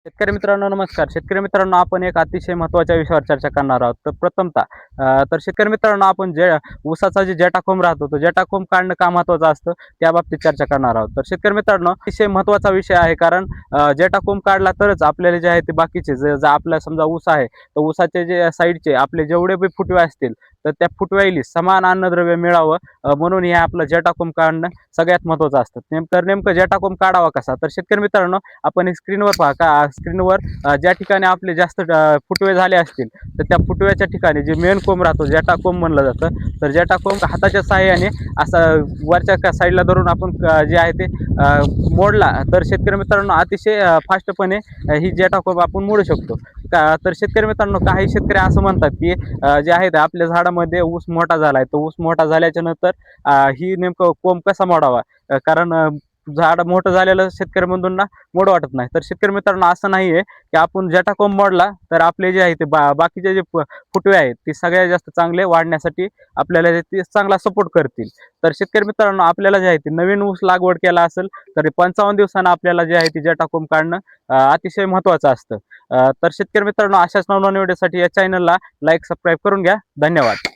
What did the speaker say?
शेतकरी मित्रांनो नमस्कार. शेतकरी मित्रांनो आपण एक अतिशय महत्त्वाच्या विषयावर चर्चा करणार आहोत. तर प्रथमतः तर शेतकरी मित्रांनो आपण जे ऊसाचा जे जटाकोंब राहतो तो जटाकोंब काढणं का महत्त्वाचं असतं त्या बाबतीत चर्चा करणार आहोत. तर शेतकरी मित्रांनो अतिशय महत्त्वाचा विषय आहे कारण जटाकोंब काढला तरच आपल्याला जे आहे ते बाकीचे जर आपला समजा ऊस आहे तर ऊसाचे जे साईडचे आपले जेवढे बी फुटवे असतील तर त्या फुटव्याला समान अन्नद्रव्य मिळावं म्हणून हे आपलं जटाकोंब काढणं सगळ्यात महत्त्वाचं असतं. नेमकं जटाकोंब काढावा कसा तर शेतकरी मित्रांनो आपण स्क्रीनवर पहा का स्क्रीनवर ज्या ठिकाणी आपले जास्त फुटवे झाले असतील तर त्या फुटव्याच्या ठिकाणी जे मेन कोंब राहतो जटाकोंब म्हणलं जातं. तर जटाकोंब हाताच्या सहाय्याने असा वरच्या साईडला धरून आपण जे आहे ते मोडला तर शेतकरी मित्रांनो अतिशय फास्टपणे ही जटाकोंब आपण मोडू शकतो. तर शेतकरी मित्रांनो काही शेतकरी असं म्हणतात की जे आहे ते आपल्या झाडामध्ये ऊस मोठा झालाय तो ऊस मोठा झाल्याच्या नंतर ही नेमकं कोंब कसा मोडावा कारण झाड मोठं झालेलं शेतकरी बंधूंना मोड वाटत नाही. तर शेतकरी मित्रांनो असं नाहीये की आपण जटाकोंब मोडला तर आपले जे आहे ते बाकीचे जे फुटवे आहेत ते सगळ्यात जास्त चांगले वाढण्यासाठी आपल्याला ते चांगला सपोर्ट करतील. तर शेतकरी मित्रांनो आपल्याला जे आहे ते नवीन ऊस लागवड केला असेल तर 55 दिवसांना आपल्याला जे आहे ते जटाकोंब काढणं अतिशय महत्त्वाचं असतं. तर शेतकरी मित्रांनो अशाच नवनवीन व्हिडिओसाठी या चॅनलला लाईक सबस्क्राईब करून घ्या. धन्यवाद.